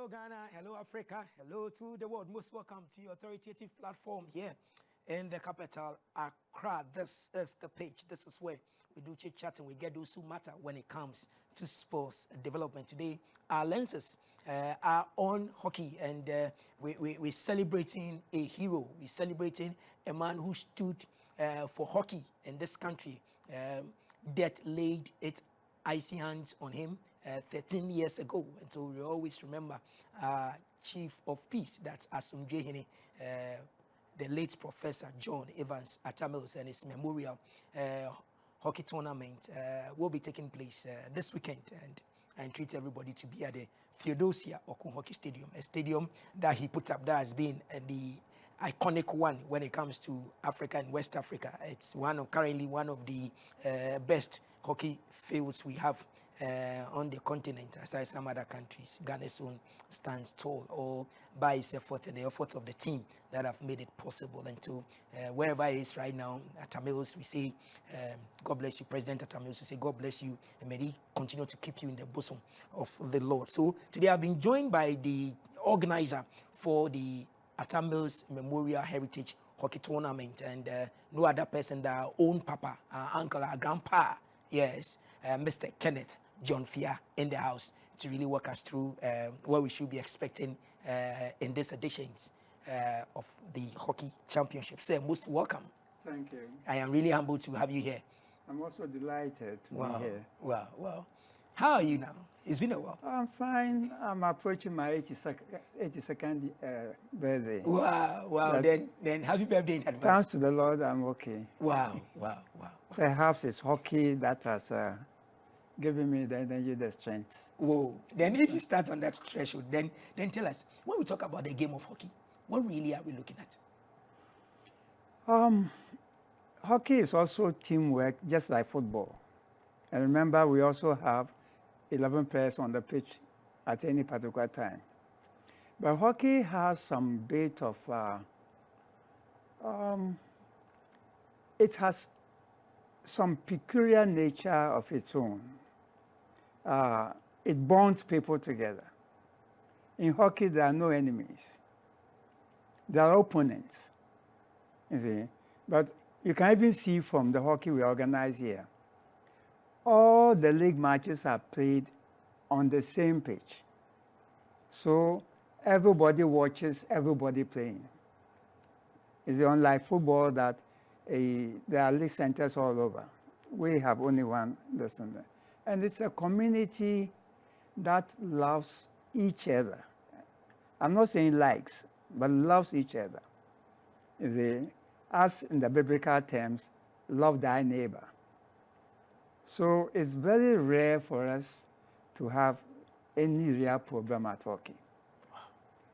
Hello Ghana, hello Africa, hello to the world. Most welcome to your authoritative platform here in the capital, Accra. This is the page. This is where we do chit chat and we get those who matter when it comes to sports development. Today, our lenses are on hockey, and we're celebrating a hero. We're celebrating a man who stood for hockey in this country. Death laid its icy hands on him 13 years ago, and so we always remember Chief of Peace, that's Asumdwehene, the late Professor J.E Atta-Mills, and his memorial hockey tournament will be taking place this weekend, and I entreat everybody to be at the Theodosia Okun Hockey Stadium, a stadium that he put up that has been the iconic one when it comes to Africa and West Africa. It's currently one of the best hockey fields we have on the continent, aside some other countries. Ghana's own stands tall, all by its efforts and the efforts of the team that have made it possible. And to wherever it is right now, Atta-Mills, we say, God bless you, President Atta-Mills. We say, God bless you, and may He continue to keep you in the bosom of the Lord. So today I've been joined by the organizer for the Atta-Mills Memorial Heritage Hockey Tournament, and no other person than our own papa, our uncle, our grandpa, yes, Mr. Kenneth Johnfia in the house to really walk us through what we should be expecting in this editions of the Hockey Championship. Sir, most welcome. Thank you. I am really humbled to have you here. I'm also delighted to be here. Wow. How are you now? It's been a while. I'm fine. I'm approaching my 82nd birthday. Wow. Then happy birthday in advance. Thanks to the Lord, I'm okay. Wow. Perhaps it's hockey that has given me the energy, the strength. Whoa. Then if you start on that threshold, then tell us, when we talk about the game of hockey, what really are we looking at? Hockey is also teamwork, just like football. And remember, we also have 11 players on the pitch at any particular time. But hockey has some bit of, it has some peculiar nature of its own. It bonds people together. In hockey, there are no enemies. There are opponents, you see. But you can even see from the hockey we organize here, all the league matches are played on the same pitch. So everybody watches everybody playing. It's unlike football that there are league centers all over. We have only one lesson there. And it's a community that loves each other. I'm not saying likes, but loves each other. You see, as in the biblical terms, love thy neighbor. So it's very rare for us to have any real problem at hockey. Wow.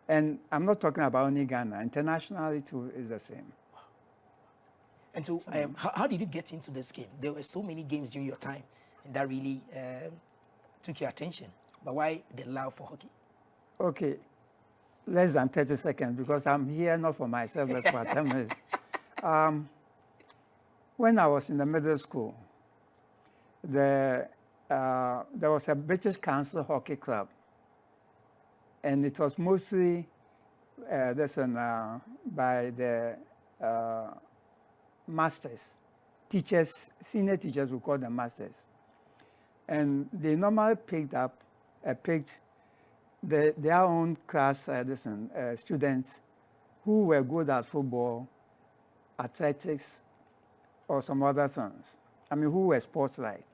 And I'm not talking about only Ghana. Internationally, too, is the same. Wow. And so, how did you get into this game? There were so many games during your time that really took your attention. But why the love for hockey? Okay, less than 30 seconds, because I'm here not for myself, but for Atta-Mills. When I was in the middle school, there was a British Council hockey club, and it was mostly by the masters, teachers, senior teachers, we call them masters. And they normally picked their own class students who were good at football, athletics, or some other things. I mean, who were sports-like,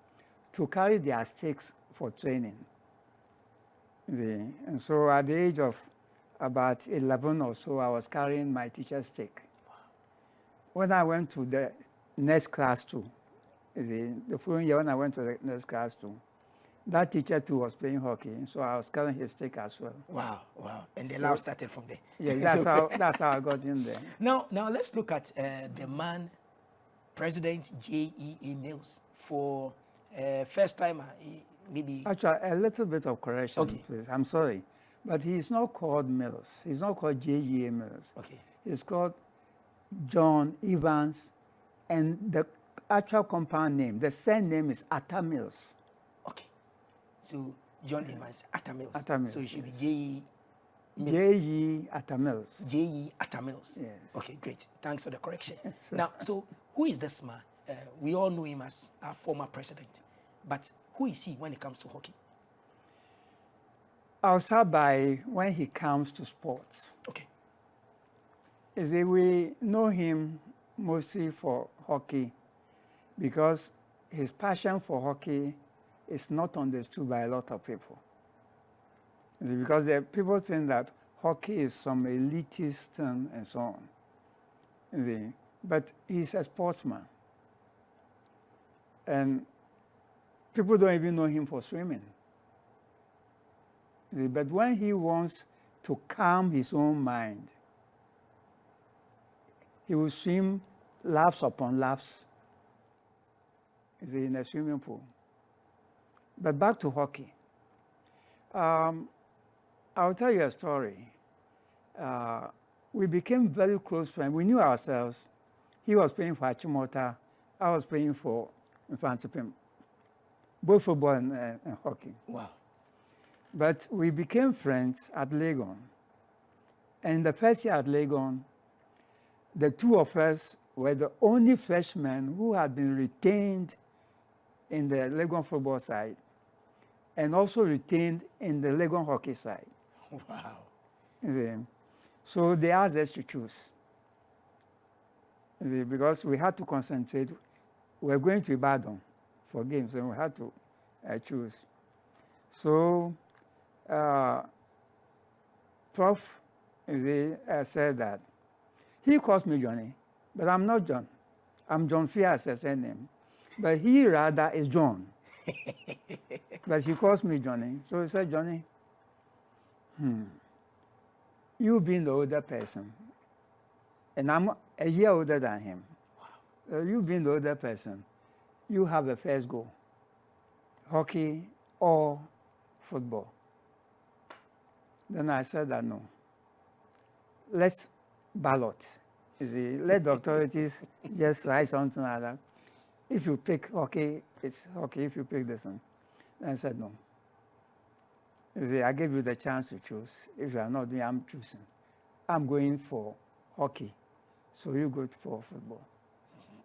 to carry their sticks for training. And so at the age of about 11 or so, I was carrying my teacher's stick. Wow. When I went to the next class too, the following year when I went to the next class too, that teacher too was playing hockey, so I was carrying his stick as well. Wow. And the love started from there. Yeah, that's how I got in there. Now let's look at the man, President J.E Atta-Mills, for first timer, maybe. Actually, a little bit of correction, okay, please. I'm sorry, but he's not called Mills. He's not called J.E Mills. Okay. He's called John Evans, and the actual compound name, the surname is Atta-Mills. Okay. So John Evans Atta-Mills. Atta-Mills. So it should be J.E J.E Atta-Mills. J.E Atta-Mills. Yes. Okay, great. Thanks for the correction. Now, so who is this man? We all know him as our former president, but who is he when it comes to hockey? I'll start by when he comes to sports. Okay. You see, we know him mostly for hockey because his passion for hockey is not understood by a lot of people. You see, because people think that hockey is some elitist thing and so on. You see, but he's a sportsman. And people don't even know him for swimming. You see, but when he wants to calm his own mind, he will swim laps upon laps in a swimming pool. But back to hockey. I'll tell you a story. We became very close friends. We knew ourselves. He was playing for Achimota. I was playing for Infantsipim, both football and hockey. Wow. But we became friends at Legon. And the first year at Legon, the two of us were the only freshmen who had been retained in the Legon football side and also retained in the Legon hockey side. Wow. So they asked us to choose. Because we had to concentrate. We were going to Ibadan for games, and we had to choose. So Prof said that he calls me Johnny, but I'm not John. I'm Johnfia as a surname. But he rather is John. But he calls me Johnny. So he said, Johnny, you being the older person, and I'm a year older than him. Wow. You being the older person, you have a first go. Hockey or football. Then I said that no. Let's ballot. Let the authorities just write something like that. If you pick hockey, it's hockey. If you pick this one. Then I said no. I gave you the chance to choose. If you are not doing, I'm choosing. I'm going for hockey. So you go for football.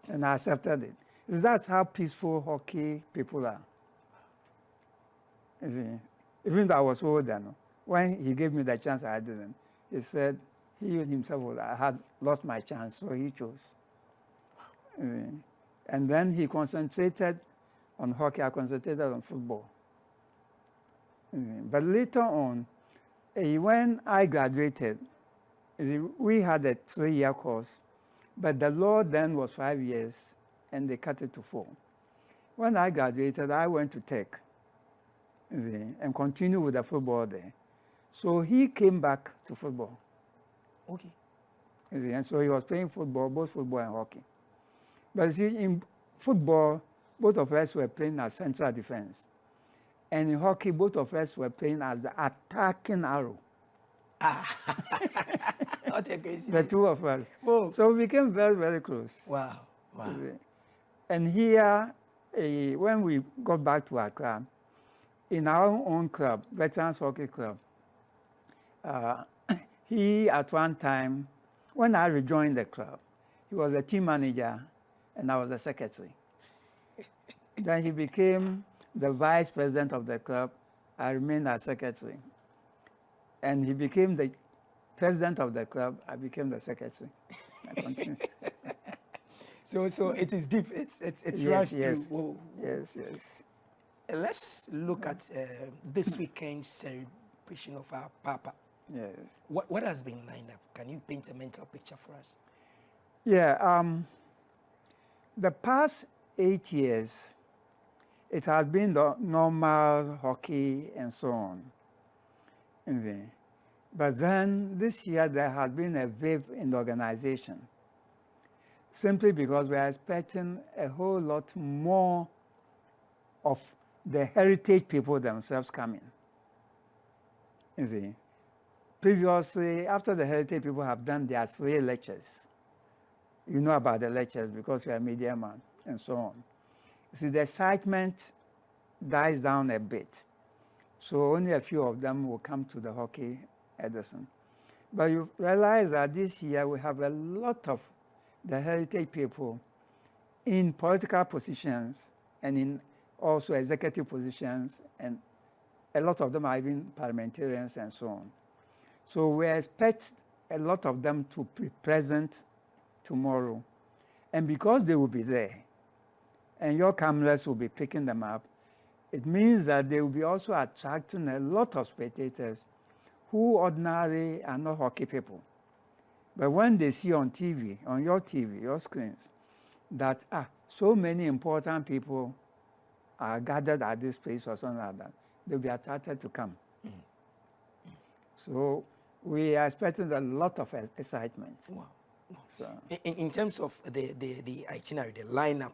And I accepted it. That's how peaceful hockey people are. Even though I was older, when he gave me the chance, I didn't. He said he himself I had lost my chance, so he chose. And then he concentrated on hockey. I concentrated on football. But later on, when I graduated, we had a 3-year course, but the law then was 5 years, and they cut it to 4. When I graduated, I went to Tech and continued with the football there. So he came back to football. Okay. And so he was playing football, both football and hockey. But in football, both of us were playing as central defense. And in hockey, both of us were playing as the attacking arrow. The two of us. Whoa. So we became very, very close. Wow. Wow. And here, when we got back to our club, in our own club, Veterans Hockey Club, he at one time, when I rejoined the club, he was a team manager and I was a secretary. Then he became the vice president of the club. I remained as secretary. And he became the president of the club. I became the secretary. I continued. So it is deep. It's yes, through. Whoa. Yes, yes. Let's look at this weekend's celebration of our Papa. Yes. What has been lined up? Can you paint a mental picture for us? Yeah. The past 8 years, it has been the normal hockey and so on. But then this year there has been a wave in the organization, simply because we are expecting a whole lot more of the heritage people themselves coming. Previously, after the heritage people have done their 3 lectures, you know about the lectures because you are a media man and so on. The excitement dies down a bit. So only a few of them will come to the hockey Edison. But you realize that this year we have a lot of the heritage people in political positions and in also executive positions, and a lot of them are even parliamentarians and so on. So we expect a lot of them to be present tomorrow. And because they will be there, and your cameras will be picking them up, it means that they will be also attracting a lot of spectators who ordinarily are not hockey people. But when they see on TV, on your TV, your screens, that so many important people are gathered at this place or something like that, they'll be attracted to come. So we are expecting a lot of excitement. Wow. So, in terms of the itinerary, the lineup,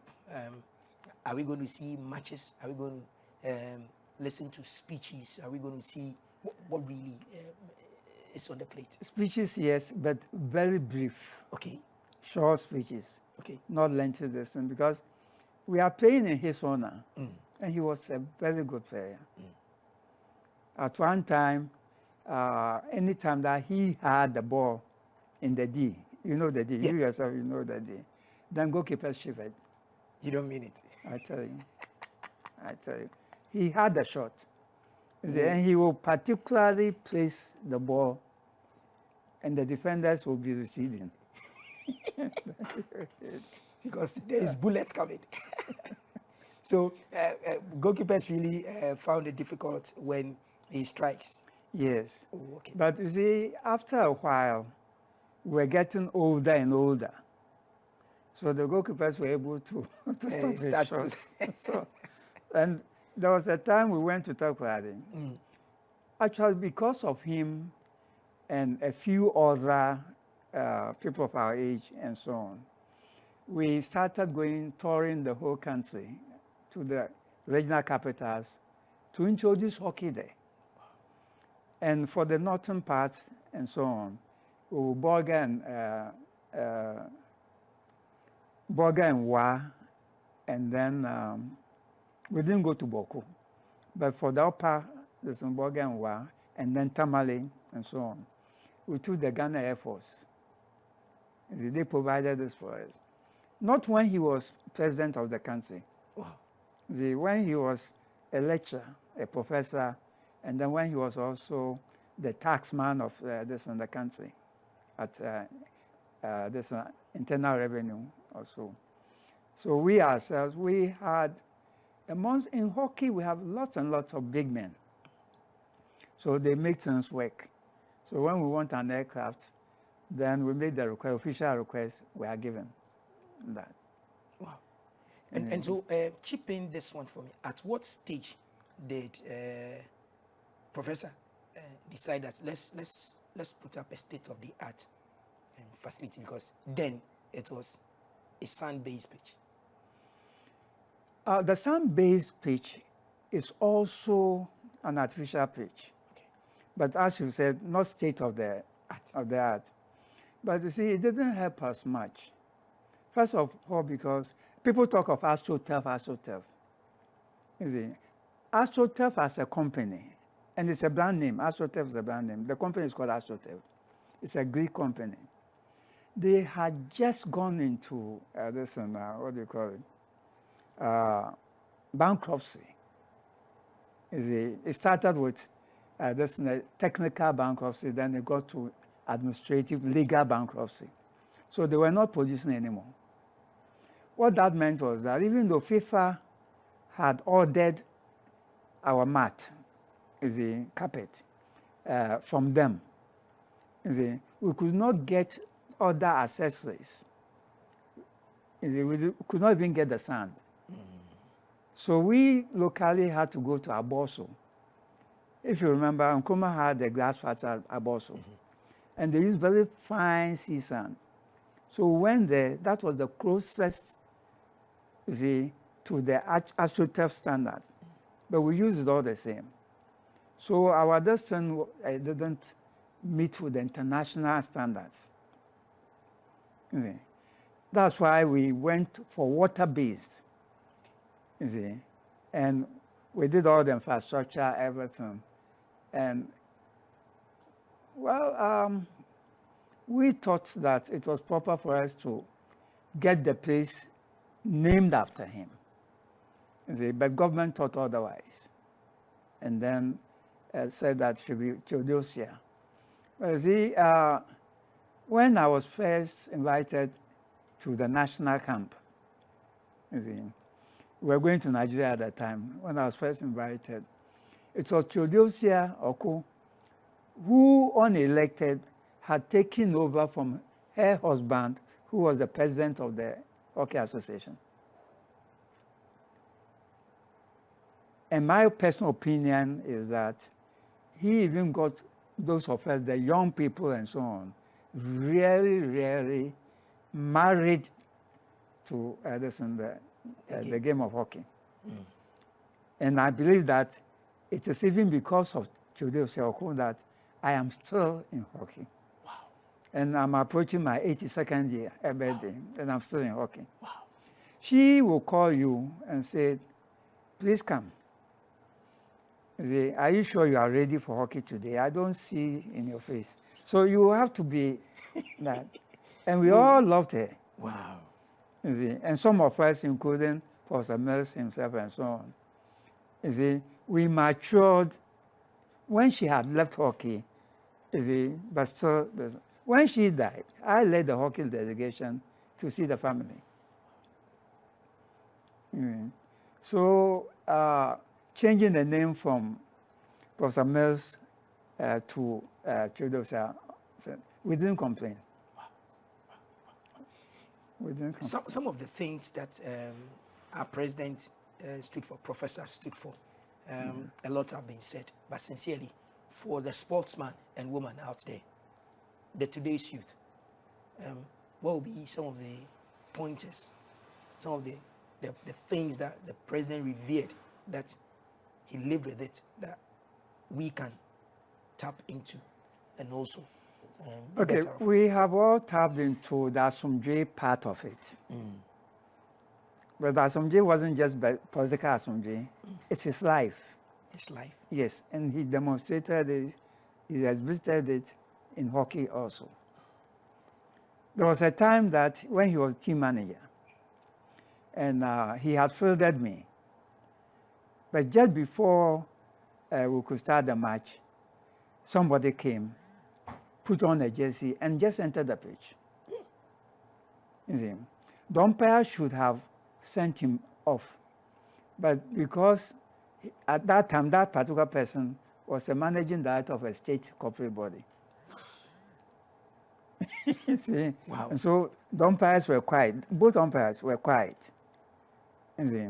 are we going to see matches? Are we going to listen to speeches? Are we going to see what really is on the plate? Speeches, yes, but very brief. Okay. Short speeches. Okay. Not lengthy distance, because we are playing in his honor, and he was a very good player. At one time, anytime that he had the ball in the D, you know the D, you yourself, you know the D, then goalkeeper shivered. You don't mean it. I tell you. I tell you. He had the shot. And he will particularly place the ball, and the defenders will be receding. Because there is bullets coming. So goalkeepers really found it difficult when he strikes. Yes. Oh, okay. But you see, after a while, we're getting older and older. So the goalkeepers were able to stop the shots. So, and there was a time we went to Takoradi. Actually, because of him and a few other people of our age and so on, we started touring the whole country to the regional capitals to introduce hockey there. And for the northern parts and so on, Borga and Wa, and then we didn't go to Boko. But for the upper, there's Borga and Wa, and then Tamale and so on, we took the Ghana Air Force. They provided this for us. Not when he was president of the country. Wow. When he was a lecturer, a professor, and then when he was also the taxman of this in the country at this internal revenue also. So we ourselves, we had, in hockey, we have lots and lots of big men. So they make things work. So when we want an aircraft, then we make the official request, we are given that. Wow. And so chip in this one for me. At what stage did Professor decide that let's put up a state-of-the-art facility, because then it was a sand-based pitch? The sand-based pitch is also an artificial pitch. Okay. But as you said, not state-of-the-art. But you see, it didn't help us much. First of all, because people talk of AstroTurf. You see, AstroTurf as a company, and it's a brand name. AstroTurf is a brand name. The company is called AstroTurf. It's a Greek company. They had just gone into bankruptcy. It started with technical bankruptcy, then it got to administrative, legal bankruptcy. So they were not producing anymore. What that meant was that even though FIFA had ordered our mat, carpet, from them, we could not get other accessories. We could not even get the sand. So we locally had to go to Aboso. If you remember, Nkrumah had the glass factory at Aboso. And they used very fine sea sand. So we went there. That was the closest, to the AstroTurf standards. But we used it all the same. So our distance didn't meet with the international standards. That's why we went for water-based. And we did all the infrastructure, everything. And Well, we thought that it was proper for us to get the place named after him. You see, but government thought otherwise. And then said that should be Theodosia. But you see, when I was first invited to the national camp, you see, we were going to Nigeria at that time. When I was first invited, it was Theodosia Oko, who, unelected, had taken over from her husband, who was the president of the Hockey Association. And my personal opinion is that he even got those of us, the young people and so on, really married to the game of hockey. And I believe that it is even because of Theodosia Oko that I am still in hockey. Wow. And I'm approaching my 82nd year birthday, and I'm still in hockey. Wow. She will call you and say, please come. Say, are you sure you are ready for hockey today? I don't see in your face. So you have to be that. And we all loved her. Wow. You see, and some of us, including Professor Mills himself and so on, you see, we matured when she had left hockey, you see, but still, when she died, I led the hockey delegation to see the family. So, changing the name from Professor Mills to Theodosia, we didn't complain. We didn't complain. Some of the things that our president stood for, professor stood for, a lot have been said, but sincerely, for the sportsman and woman out there, the today's youth, what will be some of the pointers, some of the things that the president revered, that he lived with it, that we can tap into and also okay, we have all tapped into the Asomdwe part of it. But the Asomdwe wasn't just political Asomdwe, it's his life. His life. Yes, and he demonstrated it, he exhibited it in hockey also. There was a time that when he was team manager, and he had fielded me. But just before we could start the match, somebody came, put on a jersey, and just entered the pitch. You see, the umpire should have sent him off. But because at that time, that particular person was a managing director of a state corporate body. You see? Wow. And so the umpires were quiet. Both umpires were quiet. You see?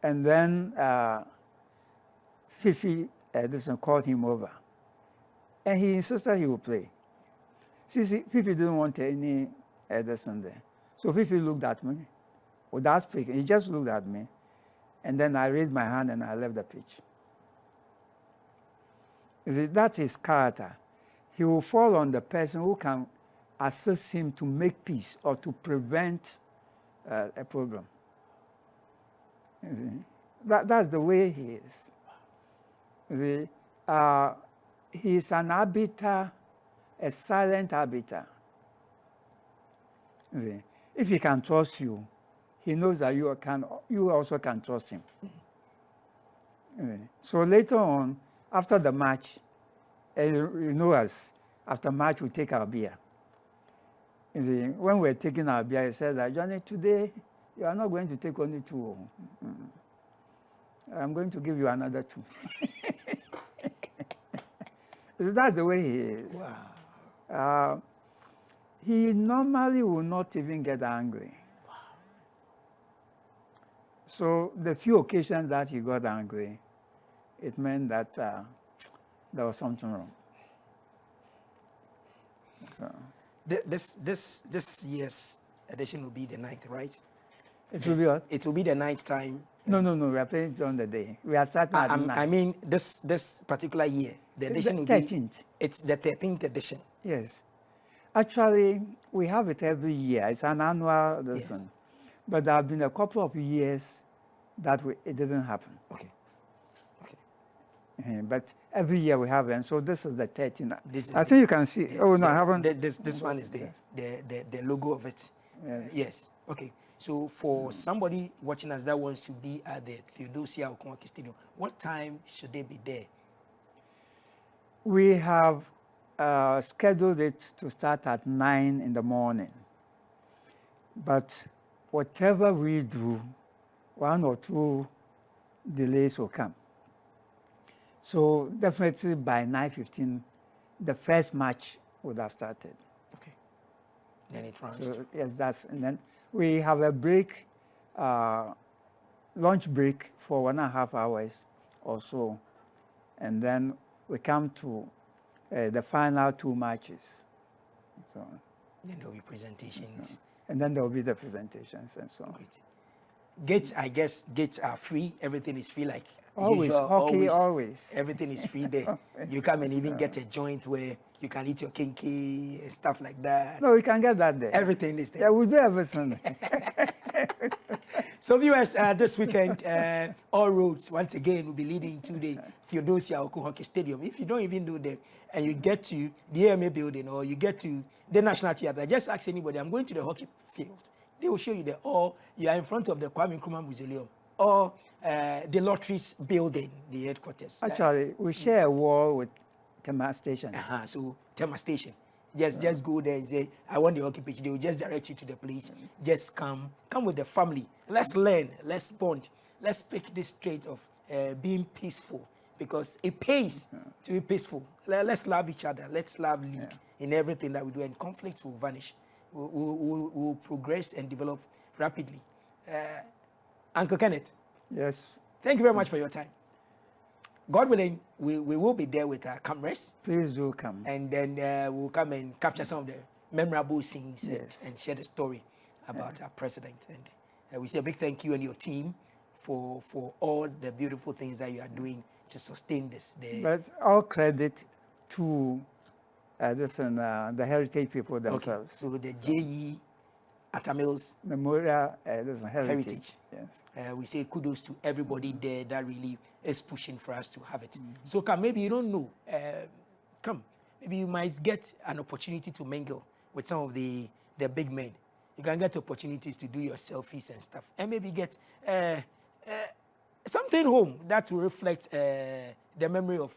And then Fifi Edison called him over. And he insisted he would play. See, Fifi didn't want any Edison there. So Fifi looked at me without speaking. He just looked at me. And then I raised my hand and I left the pitch. You see, that's his character. He will fall on the person who can assist him to make peace or to prevent a problem. You see, that's the way he is. You see, he's an arbiter, a silent arbiter. You see, if he can trust you, he knows that you also can trust him. So later on, after the match, you know us, after match we take our beer. You see, when we're taking our beer, he said that, Johnny, today you are not going to take only 2. I'm going to give you another 2. That's the way he is. Wow. He normally will not even get angry. Wow. So the few occasions that he got angry, it meant that there was something wrong. So. This year's edition will be the 9th, right? It will be what? It will be the 9th time. No, we are playing during the day. We are starting at 9. I mean, this particular year, the edition will 13th. be... It's the 13th edition. Yes. Actually, we have it every year. It's an annual edition. Yes. But there have been a couple of years that it didn't happen. Okay. But every year we have them. So this is the 13th. This is I think you can see. Oh no, I haven't. This one is the logo of it. Yes. Yes. Okay. So for somebody watching us that wants to be at the Theodosia Okonkwo Stadium, what time should they be there? We have scheduled it to start at 9 in the morning. But whatever we do, 1 or 2 delays will come. So definitely by 9:15, the first match would have started. Okay. Then it runs. So yes, and then we have a break, lunch break for 1.5 hours or so, and then we come to the final 2 matches. So, then there will be presentations. And then there will be the presentations and so on. Great. Gates, I guess, gates are free. Everything is free, like Always, usual. hockey, always. Everything is free there. You come and even get a joint where you can eat your kinky and stuff like that. No, we can get that there. Everything is there. Yeah, we do everything. So viewers, this weekend, all roads, once again, will be leading to the Theodosia Okonkwo Stadium. If you don't even know them, and you get to the AMA building or you get to the National Theatre, just ask anybody, I'm going to the hockey field. They will show you there. Or you are in front of the Kwame Nkrumah Mausoleum. Or the Lotteries building, the headquarters. Actually, we share a wall with Tema Station. So, Tema Station. Just go there and say, I want the hockey pitch. They will just direct you to the place. Just come with the family. Let's learn. Let's bond. Let's pick this trait of being peaceful, because it pays to be peaceful. Let's love each other. Let's love league in everything that we do, and conflicts will vanish. We'll progress and develop rapidly. Uncle Kenneth. Yes. Thank you very much for your time. God willing, we will be there with our cameras. Please do come. And then we'll come and capture some of the memorable scenes and share the story about our president. And we say a big thank you and your team for all the beautiful things that you are doing to sustain this. But all credit to the heritage people themselves. Okay. So the J.E Atta-Mills Memorial Heritage. Yes. We say kudos to everybody there that really is pushing for us to have it. So come, maybe you don't know, maybe you might get an opportunity to mingle with some of the big men. You can get opportunities to do your selfies and stuff, and maybe get something home that will reflect the memory of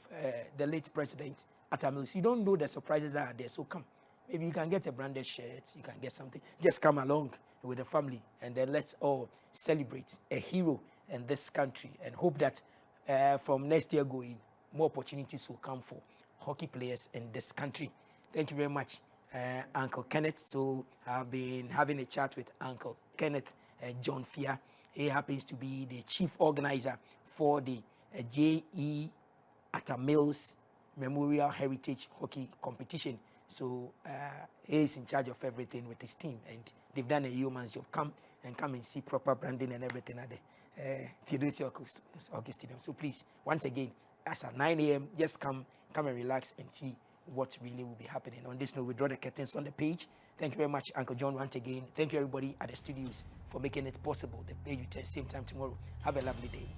the late President Atta-Mills. You don't know the surprises that are there, so come. Maybe you can get a branded shirt, you can get something. Just come along with the family, and then let's all celebrate a hero in this country, and hope that from next year going, more opportunities will come for hockey players in this country. Thank you very much, Uncle Kenneth. So I've been having a chat with Uncle Kenneth Johnfia. He happens to be the chief organizer for the J.E Atta-Mills Memorial Heritage Hockey Competition. So he is in charge of everything with his team, and they've done a yeoman's job. Come and see proper branding and everything at the Theodosia Hockey Stadium. So please, once again, as at 9 a.m., just come and relax and see what really will be happening. On this note, we draw the curtains on the page. Thank you very much, Uncle John, once again. Thank you, everybody at the studios, for making it possible. The page will tell same time tomorrow. Have a lovely day.